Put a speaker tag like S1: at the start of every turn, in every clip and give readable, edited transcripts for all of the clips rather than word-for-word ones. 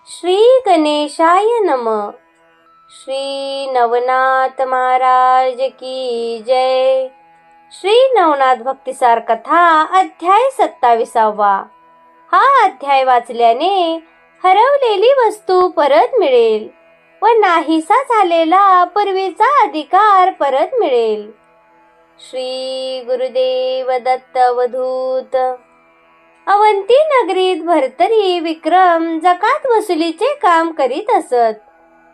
S1: श्री गणेशाय नमः. श्री नवनाथ महाराज की जय. श्री नवनाथ भक्तिसार कथा अध्याय 27. हा अध्याय वाचल्याने हरवलेली वस्तू परत मिळेल व नाहीसा झालेला पूर्वीचा अधिकार परत मिळेल. श्री गुरुदेव दत्त अवधूत. अवंती नगरीत भर्तरी विक्रम जकात वसुलीचे काम करीत असत.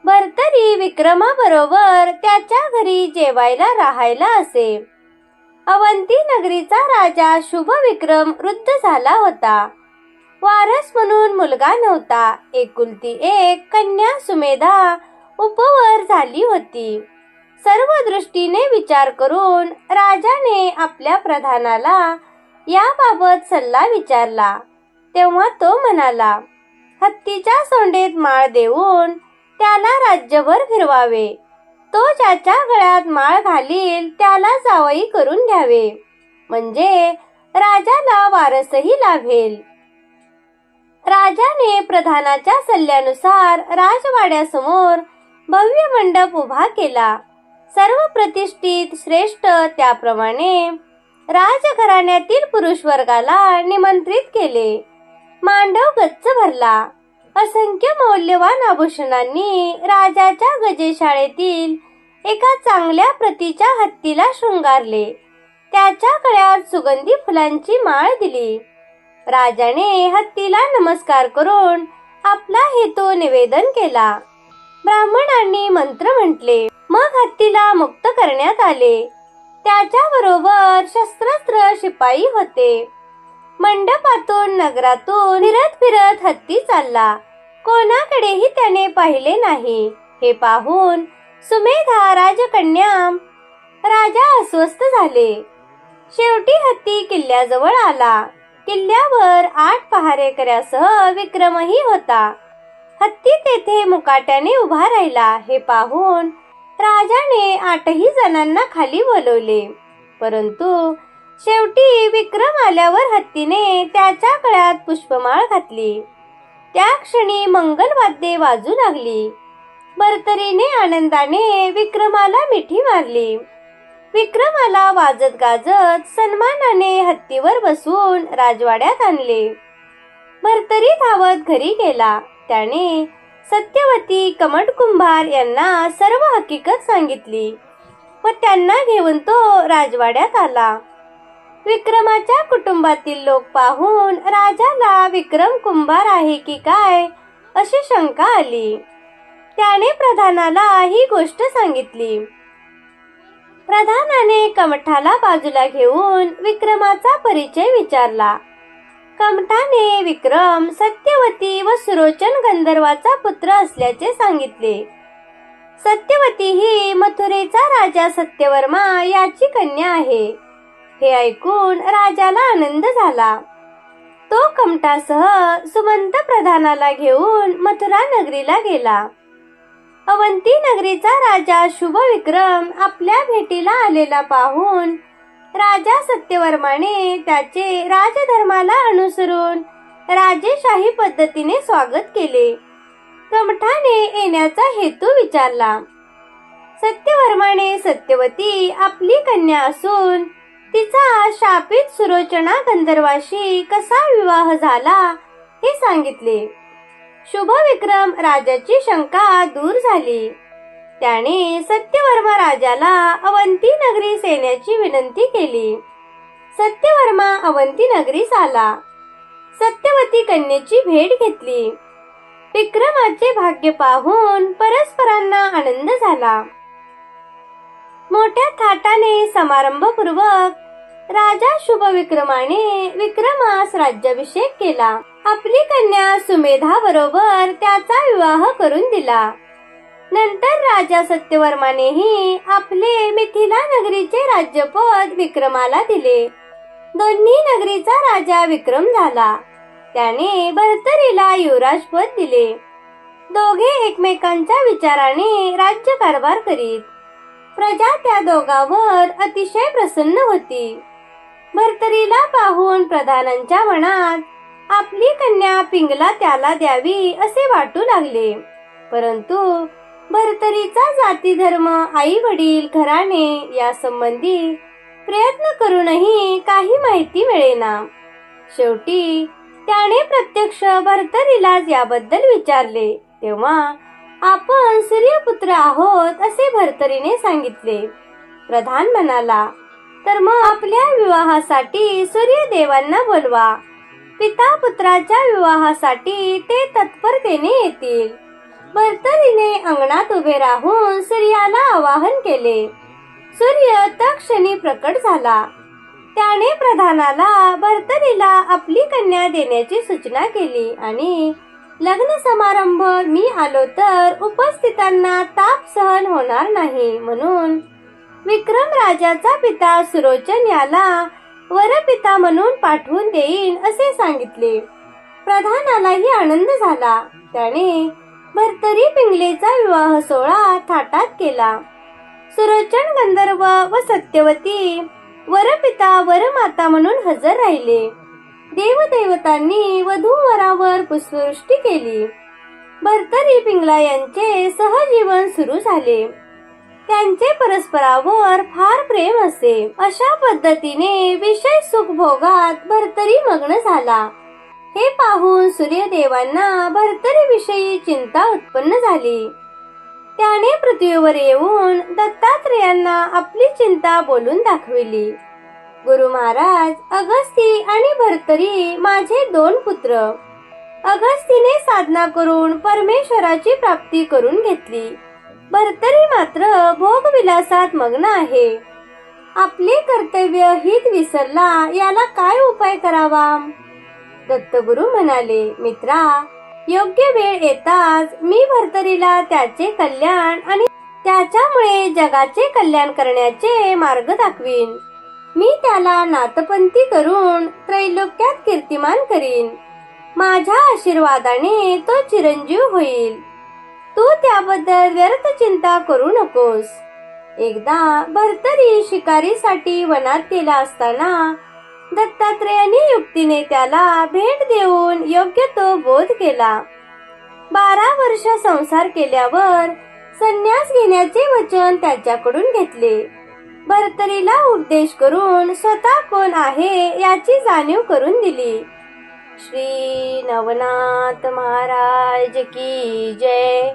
S1: भर्तरी विक्रमाबरोबर त्याच्या घरी जेवायला राहायला असे. अवंती नगरीचा राजा शुभ विक्रम वृद्ध झाला होता. वारस म्हणून मुलगा नव्हता. एकुलती एक कन्या सुमेधा उपवर झाली होती. सर्व दृष्टीने विचार करून राजाने आपल्या प्रधानाला याबाबत सल्ला विचारला. तेव्हा तो म्हणाला, हत्तीच्या सोंडेत माळ देऊन त्याला राज्यभर फिरवावे. तो ज्याच्या गळ्यात माळ घालील त्याला जावई करून घ्यावे, म्हणजे राजाला वारसही लाभेल. राजाने प्रधानाच्या सल्ल्यानुसार राजवाड्यासमोर भव्य मंडप उभा केला. सर्व प्रतिष्ठित श्रेष्ठ त्याप्रमाणे राजघराण्यातील पुरुष वर्गाला निमंत्रित केले. मांडव गच्च भरला. असंख्य मौल्यवान आभूषणांनी राजाच्या गजेशाळेतील एका चांगल्या प्रतीच्या हत्तीला शृंगारले. त्याच्या गळ्यात सुगंधी फुलांची माळ दिली. राजाने हत्तीला नमस्कार करून आपला हेतू निवेदन केला. ब्राह्मणांनी मंत्र म्हटले. मग हत्तीला मुक्त करण्यात आले. त्याच्याबरोबर शस्त्रास्त्र शिपाई होते. मंडपातून नगरातून फिरत फिरत हत्ती चालला. कोणाकडेही त्याने पाहिले नाही. हे पाहून सुमेधा राजकन्या राजा अस्वस्थ झाले. शेवटी हत्ती किल्ल्याजवळ आला. किल्ल्यावर 8 पहारेकऱ्यासह विक्रमही होता. हत्ती तेथे मुकाट्याने उभा राहिला. हे पाहून राजाने 8ही जणांना खाली बोलवले. परंतु शेवटी विक्रम आल्यावर हत्तीने त्याच्या गळ्यात पुष्पमाळ घातली. त्या क्षणी मंगलवाद्ये वाजू लागली. भर्तरीने आनंदाने विक्रमाला मिठी मारली. विक्रमाला वाजत गाजत सन्मानाने हत्तीवर बसवून राजवाड्यात आणले. भर्तरी धावत घरी गेला. त्याने सत्यवती कमट कुंभार यांना सर्व हकीकत सांगितली व त्यांना घेऊन तो राजवाड्यात आला. विक्रमाच्या कुटुंबातील लोक पाहून राजाला विक्रम कुंभार आहे की काय अशी शंका आली. त्याने प्रधानाला ही गोष्ट सांगितली. प्रधानाने कमठाला बाजूला घेऊन विक्रमाचा परिचय विचारला. कमठाने विक्रम सत्यवती व सुरोचन गंधर्वाचा पुत्र असल्याचे सांगितले. सत्यवती ही मथुरेचा राजा सत्यवर्मा याची कन्या आहे. हे ऐकून राजाला आनंद झाला. तो कमठासह सुमंत प्रधानाला घेऊन मथुरा नगरीला गेला. अवंती नगरीचा राजा शुभ विक्रम आपल्या भेटीला आलेला पाहून राजा सत्यवर्माने त्याचे राजधर्माला अनुसरून राजेशाही पद्धतीने स्वागत केले. कमठाने येण्याचा हेतू विचारला. सत्यवर्माने सत्यवती आपली कन्या असून तिचा शापित सुरोचना गंधर्वाशी कसा विवाह झाला हे सांगितले. शुभ विक्रम राजाची शंका दूर झाली. त्याने सत्यवर्मा राजाला अवंती नगरीस येण्याची विनंती केली. सत्यवर्मा अवंती नगरीस आला. सत्यवती कन्येची भेट घेतली. विक्रमाचे भाग्य पाहून परस्परांना आनंद झाला. मोठ्या थाटाने समारंभपूर्वक राजा शुभ विक्रमाने विक्रमास राज्याभिषेक केला. आपली कन्या सुमेधा बरोबर त्याचा विवाह करून दिला. नंतर राजा सत्यवर्मानेही आपले मिथिला नगरीचे राज्यपद विक्रमाला दिले. दोन्ही नगरीचा राजा विक्रम झाला. त्याने भर्तरीला युवराजपद दिले. दोघे एकमेकांच्या विचाराने राज्यकारभार करीत. प्रजा त्या दोघांवर अतिशय प्रसन्न होती. भर्तरीला पाहून प्रधानांच्या मनात आपली कन्या पिंगला त्याला द्यावी असे वाटू लागले. परंतु भर्तरीचा जाती धर्म, आई वडील, घराणे या संबंधी प्रयत्न करूनही काही माहिती मिळेना. शेवटी त्याने प्रत्यक्ष भर्तरीलाच याबद्दल विचारले. तेव्हा आपण सूर्यपुत्र आहोत असे भर्तरीने सांगितले. प्रधान म्हणाला, तर मग आपल्या विवाहासाठी सूर्यदेवांना बोलवा. पिता पुत्राच्या विवाहासाठी ते तत्परतेने येतील. भर्तरीने अंगणात उभे राहून सूर्याला आवाहन केले. सूर्य तत्क्षणी प्रकट झाला. त्याने प्रधानाला भर्तरीला आपली कन्या देण्याची सूचना केली आणि लग्न समारंभ मी आलो तर उपस्थितांना ताप सहन होणार नाही, म्हणून विक्रम राजाचा पिता सुरोचन याला वरपिता म्हणून पाठवून देईन असे सांगितले. प्रधानालाही आनंद झाला. त्याने भर्तरी पिंगलेचा विवाह सोहळा थाटात केला. सुरोचन गंधर्व व सत्यवती वरपिता वरमाता म्हणून हजर राहिले. देवदेवतांनी वधूवरावर पुष्पवृष्टी केली. भर्तरी पिंगला यांचे सहजीवन सुरू झाले. त्यांचे परस्परावर फार प्रेम असे. अशा पद्धतीने विषय सुखभोगात भर्तरी मग्न झाला. हे पाहून सूर्यदेवांना भर्तरीविषयी चिंता उत्पन्न झाली. त्याने पृथ्वीवर येऊन दत्तात्रेयांना आपली चिंता बोलून दाखविली. गुरु महाराज, अगस्ती आणि भर्तरी माझे 2 पुत्र. अगस्तीने साधना करून परमेश्वराची प्राप्ती करून घेतली. भर्तरी मात्र भोगविलासात मग्न आहे. आपले कर्तव्य हित विसरला, याला काय उपाय करावा? दत्तगुरु म्हणाले, मित्रा, योग्य वेळ येताच मी भर्तरीला त्याचे कल्याण आणि त्याच्यामुळे जगाचे कल्याण करण्याचे मार्ग दाखवीन. मी त्याला नातपंथी करून त्रैलोक्यात कीर्तिमान करीन. माझ्या आशीर्वादाने तो चिरंजीव होईल. तू त्याबद्दल व्यर्थ चिंता करू नकोस. एकदा भर्तरी शिकारीसाठी वनात गेला असताना दत्तात्रेयांनी युक्तीने त्याला भेट देऊन योग्य तो बोध केला. 12 वर्ष संसार केल्यावर संन्यास घेण्याचे वचन त्याच्याकडून घेतले. भर्तरीला उपदेश करून स्वतः कोण आहे याची जाणीव करून दिली. श्री नवनाथ महाराज की जय.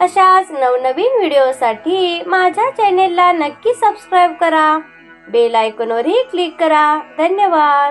S1: अशाच नवनवीन व्हिडिओसाठी माझ्या चॅनेलला नक्की सबस्क्राईब करा. बेल आयकॉनवरही क्लिक करा. धन्यवाद.